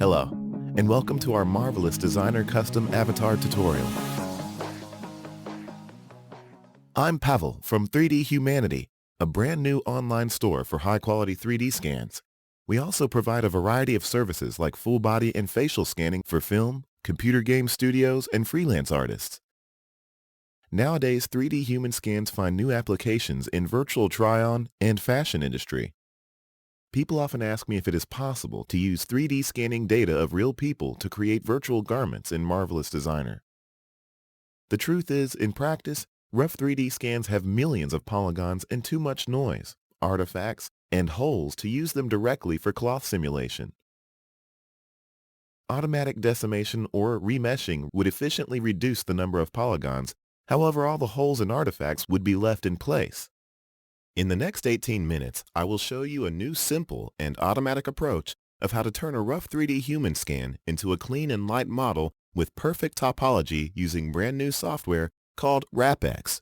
Hello, and welcome to our Marvelous Designer Custom Avatar tutorial. I'm Pavel from 3D Humanity, a brand new online store for high-quality 3D scans. We also provide a variety of services like full body and facial scanning for film, computer game studios, and freelance artists. Nowadays, 3D human scans find new applications in virtual try-on and fashion industry. People often ask me if it is possible to use 3D scanning data of real people to create virtual garments in Marvelous Designer. The truth is, in practice, rough 3D scans have millions of polygons and too much noise, artifacts, and holes to use them directly for cloth simulation. Automatic decimation or remeshing would efficiently reduce the number of polygons. However, all the holes and artifacts would be left in place. In the next 18 minutes, I will show you a new simple and automatic approach of how to turn a rough 3D human scan into a clean and light model with perfect topology using brand new software called RapX.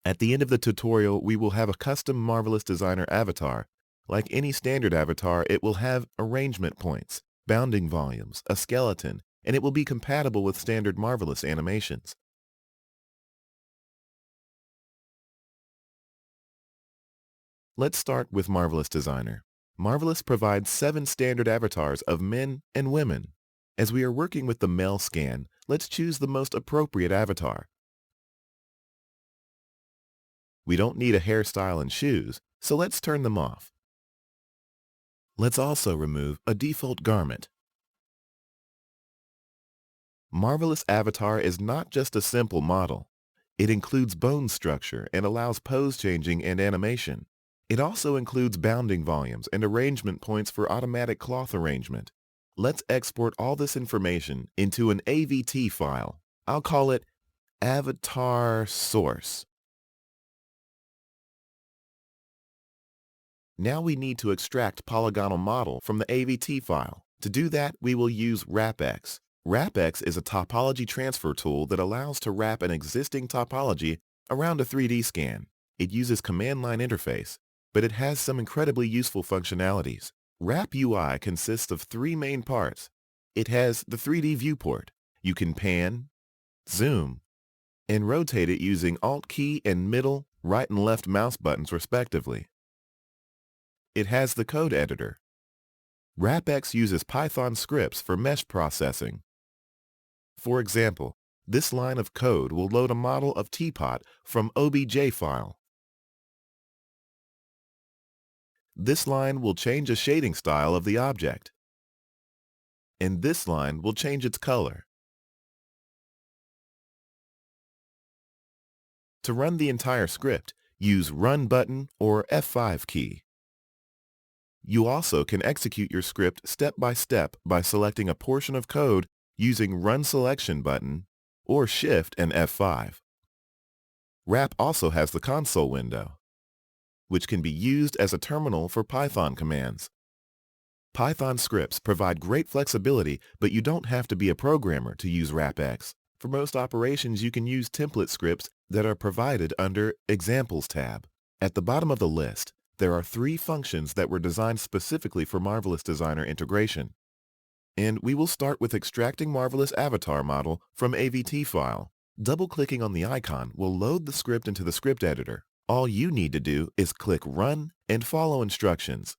At the end of the tutorial, we will have a custom Marvelous Designer avatar. Like any standard avatar, it will have arrangement points, bounding volumes, a skeleton, and it will be compatible with standard Marvelous animations. Let's start with Marvelous Designer. Marvelous provides 7 standard avatars of men and women. As we are working with the male scan, let's choose the most appropriate avatar. We don't need a hairstyle and shoes, so let's turn them off. Let's also remove a default garment. Marvelous Avatar is not just a simple model. It includes bone structure and allows pose changing and animation. It also includes bounding volumes and arrangement points for automatic cloth arrangement. Let's export all this information into an AVT file. I'll call it Avatar Source. Now we need to extract polygonal model from the AVT file. To do that, we will use RapX. RapX is a topology transfer tool that allows to wrap an existing topology around a 3D scan. It uses command line interface, but it has some incredibly useful functionalities. Wrap UI consists of 3 main parts. It has the 3D viewport. You can pan, zoom, and rotate it using Alt key and middle, right and left mouse buttons respectively. It has the code editor. RapX uses Python scripts for mesh processing. For example, this line of code will load a model of teapot from OBJ file. This line will change a shading style of the object. And this line will change its color. To run the entire script, use Run button or F5 key. You also can execute your script step by selecting a portion of code using Run Selection button or Shift and F5. Wrap also has the console window, which can be used as a terminal for Python commands. Python scripts provide great flexibility, but you don't have to be a programmer to use RapX. For most operations, you can use template scripts that are provided under Examples tab. At the bottom of the list, there are 3 functions that were designed specifically for Marvelous Designer integration. And we will start with extracting Marvelous Avatar model from AVT file. Double-clicking on the icon will load the script into the script editor. All you need to do is click Run and follow instructions.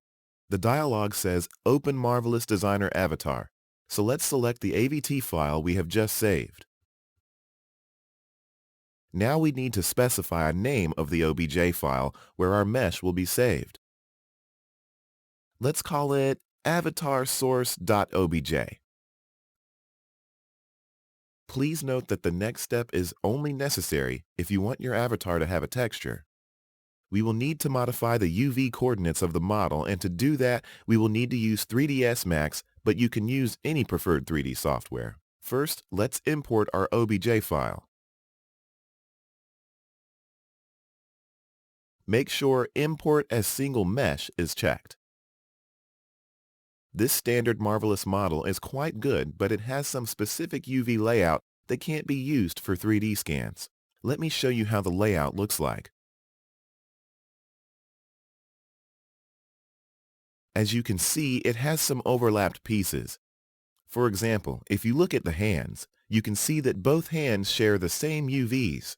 The dialog says Open Marvelous Designer Avatar, so let's select the AVT file we have just saved. Now we need to specify a name of the OBJ file where our mesh will be saved. Let's call it avatarsource.obj. Please note that the next step is only necessary if you want your avatar to have a texture. We will need to modify the UV coordinates of the model, and to do that, we will need to use 3ds Max, but you can use any preferred 3D software. First, let's import our OBJ file. Make sure Import as Single Mesh is checked. This standard Marvelous model is quite good, but it has some specific UV layout that can't be used for 3D scans. Let me show you how the layout looks like. As you can see, it has some overlapped pieces. For example, if you look at the hands, you can see that both hands share the same UVs.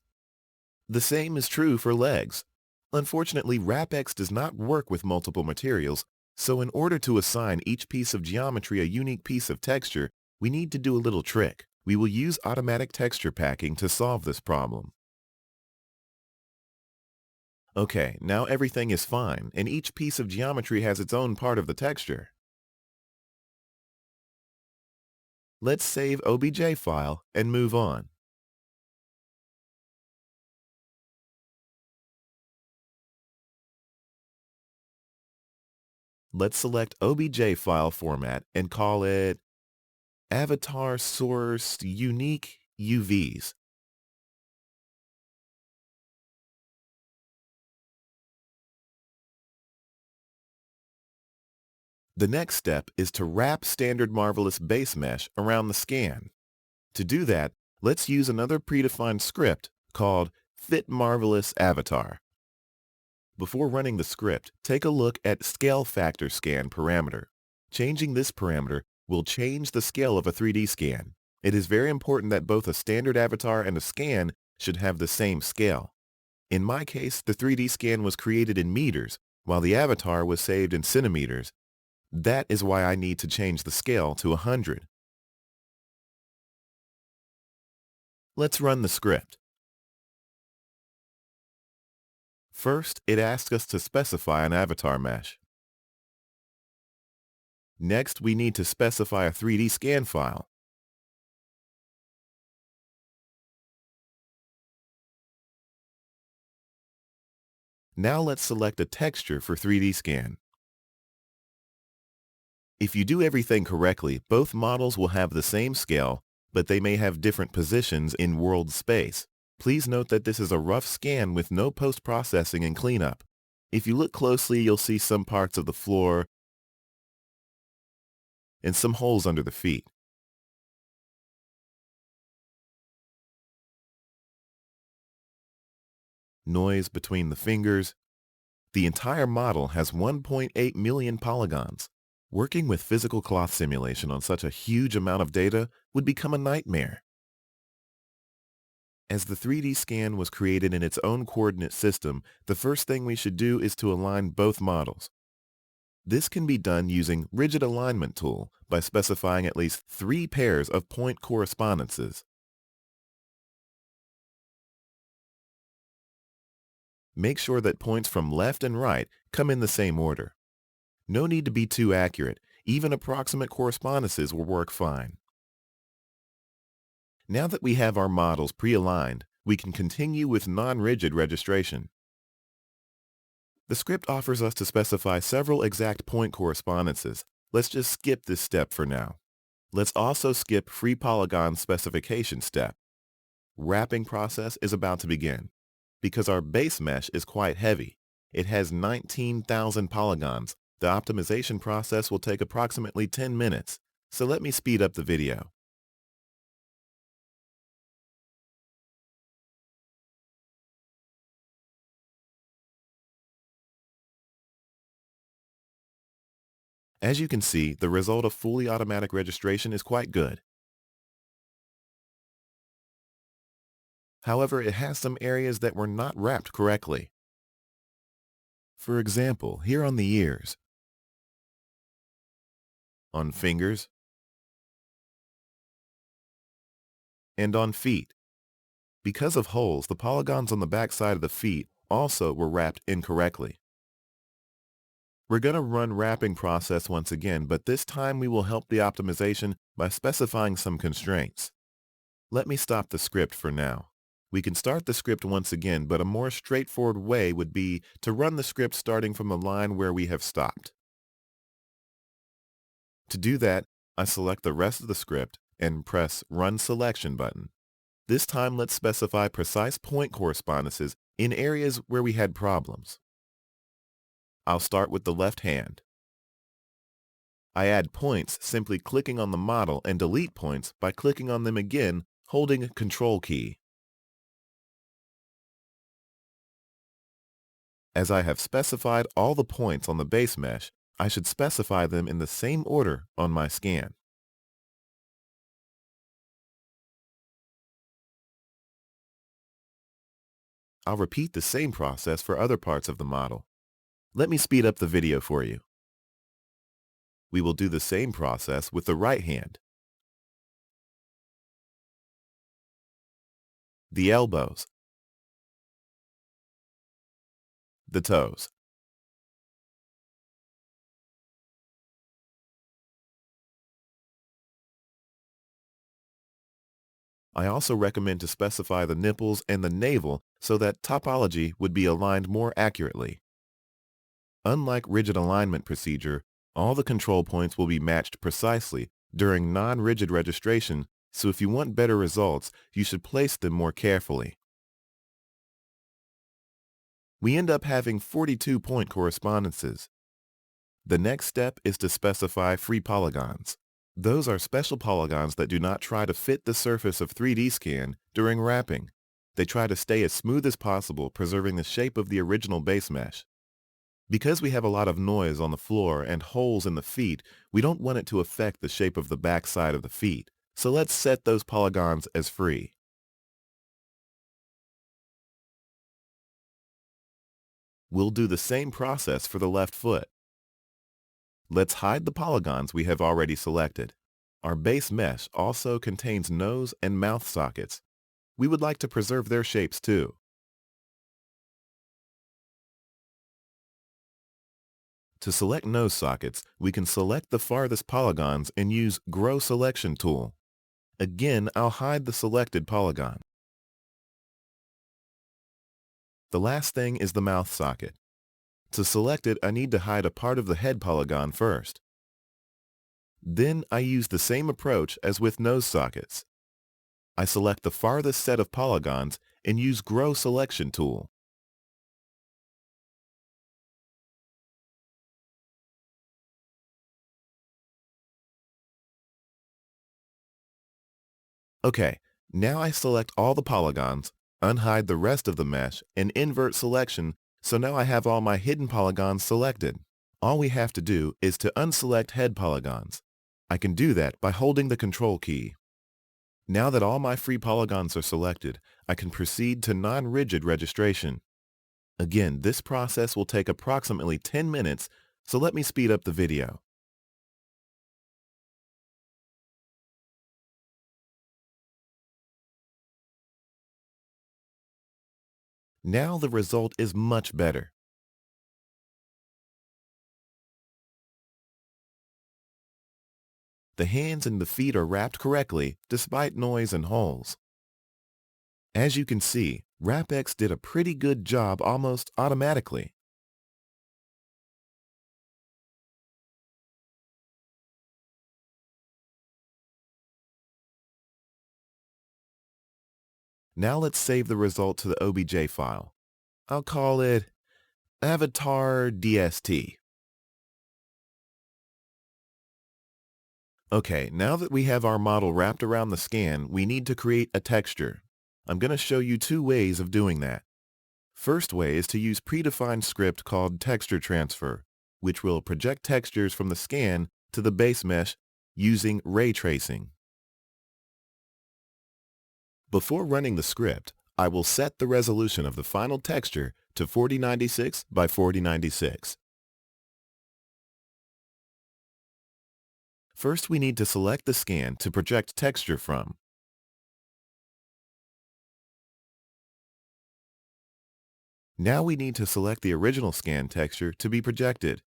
The same is true for legs. Unfortunately, RapX does not work with multiple materials, so in order to assign each piece of geometry a unique piece of texture, we need to do a little trick. We will use automatic texture packing to solve this problem. Okay, now everything is fine, and each piece of geometry has its own part of the texture. Let's save OBJ file and move on. Let's select OBJ file format and call it Avatar Source Unique UVs. The next step is to wrap Standard Marvelous Base Mesh around the scan. To do that, let's use another predefined script called Fit Marvelous Avatar. Before running the script, take a look at Scale Factor Scan parameter. Changing this parameter will change the scale of a 3D scan. It is very important that both a standard avatar and a scan should have the same scale. In my case, the 3D scan was created in meters, while the avatar was saved in centimeters. That is why I need to change the scale to 100. Let's run the script. First, it asks us to specify an avatar mesh. Next, we need to specify a 3D scan file. Now let's select a texture for 3D scan. If you do everything correctly, both models will have the same scale, but they may have different positions in world space. Please note that this is a rough scan with no post-processing and cleanup. If you look closely, you'll see some parts of the floor and some holes under the feet. Noise between the fingers. The entire model has 1.8 million polygons. Working with physical cloth simulation on such a huge amount of data would become a nightmare. As the 3D scan was created in its own coordinate system, the first thing we should do is to align both models. This can be done using Rigid Alignment Tool by specifying at least 3 pairs of point correspondences. Make sure that points from left and right come in the same order. No need to be too accurate. Even approximate correspondences will work fine. Now that we have our models pre-aligned, we can continue with non-rigid registration. The script offers us to specify several exact point correspondences. Let's just skip this step for now. Let's also skip free polygon specification step. Wrapping process is about to begin. Because our base mesh is quite heavy, it has 19,000 polygons. The optimization process will take approximately 10 minutes, so let me speed up the video. As you can see, the result of fully automatic registration is quite good. However, it has some areas that were not wrapped correctly. For example, here on the ears, on fingers, and on feet. Because of holes, the polygons on the back side of the feet also were wrapped incorrectly. We're going to run wrapping process once again, but this time we will help the optimization by specifying some constraints. Let me stop the script for now. We can start the script once again, but a more straightforward way would be to run the script starting from the line where we have stopped. To do that, I select the rest of the script and press Run Selection button. This time let's specify precise point correspondences in areas where we had problems. I'll start with the left hand. I add points simply clicking on the model and delete points by clicking on them again, holding Control key. As I have specified all the points on the base mesh, I should specify them in the same order on my scan. I'll repeat the same process for other parts of the model. Let me speed up the video for you. We will do the same process with the right hand, the elbows, the toes. I also recommend to specify the nipples and the navel so that topology would be aligned more accurately. Unlike rigid alignment procedure, all the control points will be matched precisely during non-rigid registration, so if you want better results, you should place them more carefully. We end up having 42-point correspondences. The next step is to specify free polygons. Those are special polygons that do not try to fit the surface of 3D scan during wrapping. They try to stay as smooth as possible, preserving the shape of the original base mesh. Because we have a lot of noise on the floor and holes in the feet, we don't want it to affect the shape of the back side of the feet. So let's set those polygons as free. We'll do the same process for the left foot. Let's hide the polygons we have already selected. Our base mesh also contains nose and mouth sockets. We would like to preserve their shapes too. To select nose sockets, we can select the farthest polygons and use Grow Selection tool. Again, I'll hide the selected polygon. The last thing is the mouth socket. To select it, I need to hide a part of the head polygon first. Then I use the same approach as with nose sockets. I select the farthest set of polygons and use Grow Selection tool. Okay, now I select all the polygons, unhide the rest of the mesh, and invert selection, so now I have all my hidden polygons selected. All we have to do is to unselect head polygons. I can do that by holding the Control key. Now that all my free polygons are selected, I can proceed to non-rigid registration. Again, this process will take approximately 10 minutes, so let me speed up the video. Now the result is much better. The hands and the feet are wrapped correctly despite noise and holes. As you can see, WrapX did a pretty good job almost automatically. Now let's save the result to the OBJ file. I'll call it Avatar DST. Okay, now that we have our model wrapped around the scan, we need to create a texture. I'm going to show you two ways of doing that. First way is to use predefined script called Texture Transfer, which will project textures from the scan to the base mesh using ray tracing. Before running the script, I will set the resolution of the final texture to 4096 by 4096. First, we need to select the scan to project texture from. Now we need to select the original scan texture to be projected.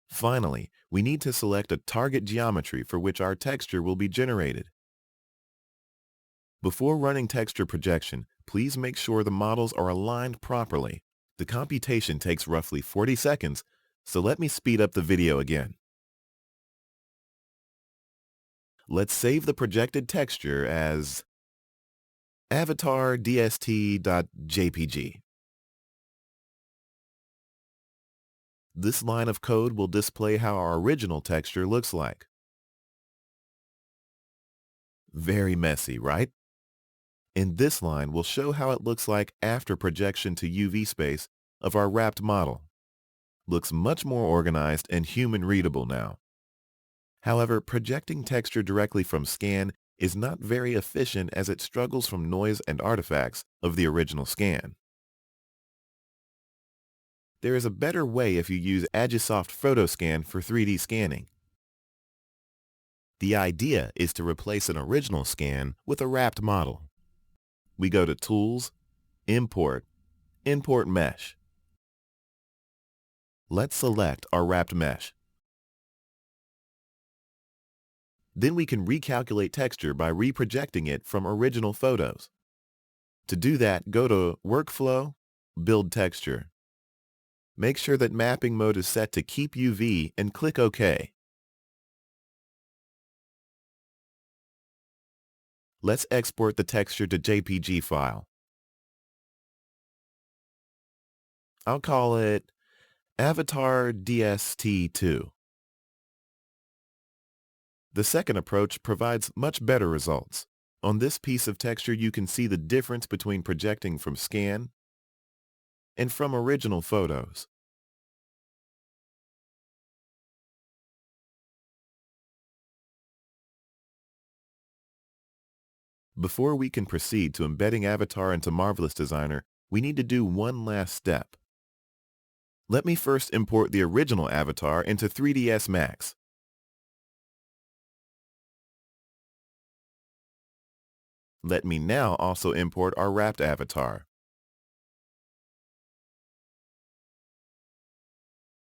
Finally, we need to select a target geometry for which our texture will be generated. Before running texture projection, please make sure the models are aligned properly. The computation takes roughly 40 seconds, so let me speed up the video again. Let's save the projected texture as Avatar DST.jpg. This line of code will display how our original texture looks like. Very messy, right? In this line, we'll show how it looks like after projection to UV space of our wrapped model. looks much more organized and human-readable now. However, projecting texture directly from scan is not very efficient as it struggles from noise and artifacts of the original scan. There is a better way if you use Agisoft PhotoScan for 3D scanning. The idea is to replace an original scan with a wrapped model. We go to Tools, Import, Import Mesh. Let's select our wrapped mesh. Then we can recalculate texture by reprojecting it from original photos. To do that, go to Workflow, Build Texture. Make sure that mapping mode is set to Keep UV and click OK. Let's export the texture to JPG file. I'll call it Avatar DST2. The second approach provides much better results. On this piece of texture, you can see the difference between projecting from scan and from original photos. Before we can proceed to embedding Avatar into Marvelous Designer, we need to do one last step. Let me first import the original Avatar into 3ds Max. Let me now also import our wrapped avatar.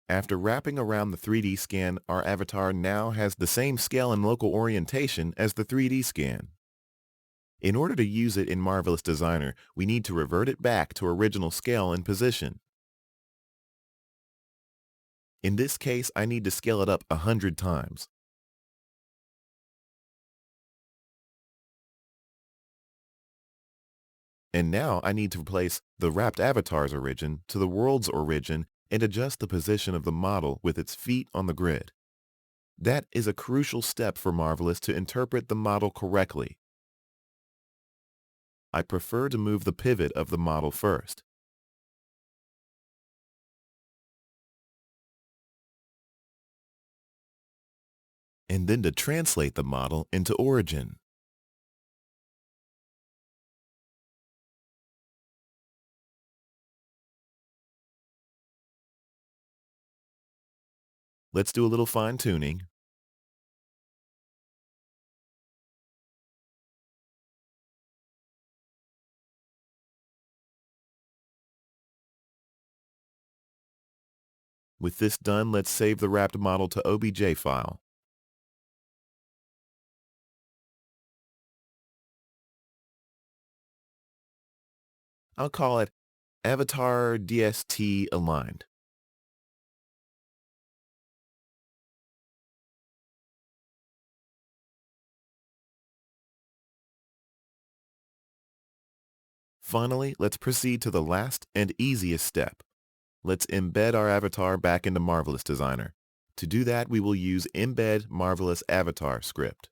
After wrapping around the 3D scan, our avatar now has the same scale and local orientation as the 3D scan. In order to use it in Marvelous Designer, we need to revert it back to original scale and position. In this case, I need to scale it up 100 times. And now I need to place the wrapped avatar's origin to the world's origin and adjust the position of the model with its feet on the grid. That is a crucial step for Marvelous to interpret the model correctly. I prefer to move the pivot of the model first. And then to translate the model into origin. Let's do a little fine-tuning. With this done, let's save the wrapped model to OBJ file. I'll call it Avatar DST Aligned. Finally, let's proceed to the last and easiest step. Let's embed our avatar back into Marvelous Designer. To do that, we will use Embed Marvelous Avatar script.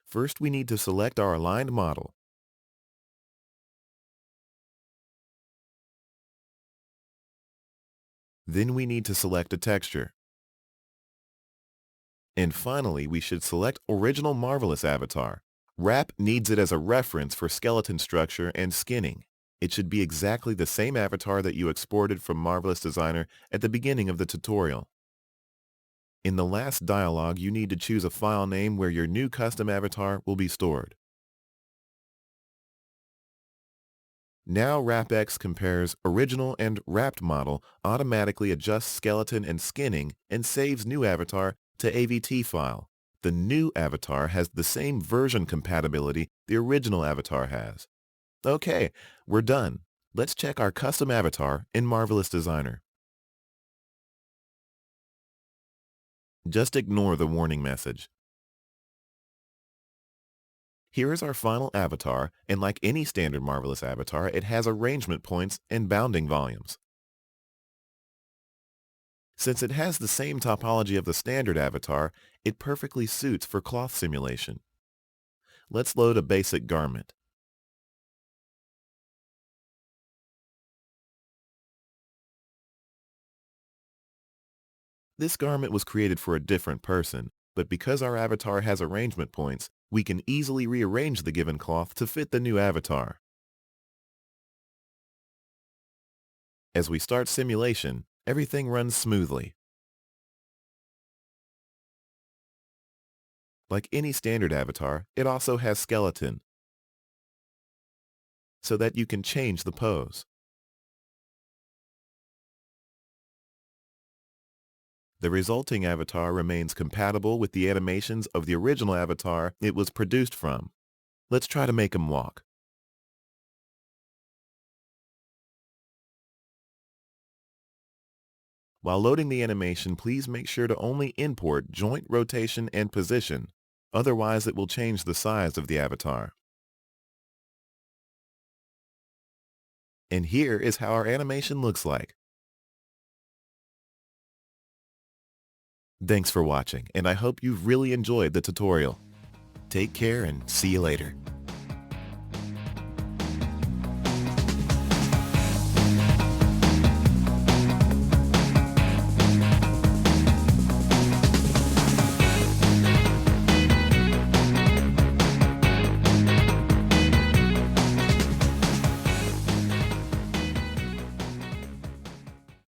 First, we need to select our aligned model. Then we need to select a texture. And finally, we should select Original Marvelous Avatar. Wrap needs it as a reference for skeleton structure and skinning. It should be exactly the same avatar that you exported from Marvelous Designer at the beginning of the tutorial. In the last dialog, you need to choose a file name where your new custom avatar will be stored. Now WrapX compares original and wrapped model, automatically adjusts skeleton and skinning, and saves new avatar to AVT file. The new avatar has the same version compatibility the original avatar has. Okay, we're done. Let's check our custom avatar in Marvelous Designer. Just ignore the warning message. Here is our final avatar, and like any standard Marvelous avatar, it has arrangement points and bounding volumes. Since it has the same topology of the standard avatar, it perfectly suits for cloth simulation. Let's load a basic garment. This garment was created for a different person, but because our avatar has arrangement points, we can easily rearrange the given cloth to fit the new avatar. As we start simulation, everything runs smoothly. Like any standard avatar, it also has skeleton, so that you can change the pose. The resulting avatar remains compatible with the animations of the original avatar it was produced from. Let's try to make him walk. While loading the animation, please make sure to only import joint rotation and position. Otherwise, it will change the size of the avatar. And here is how our animation looks like. Thanks for watching, and I hope you've really enjoyed the tutorial. Take care and see you later.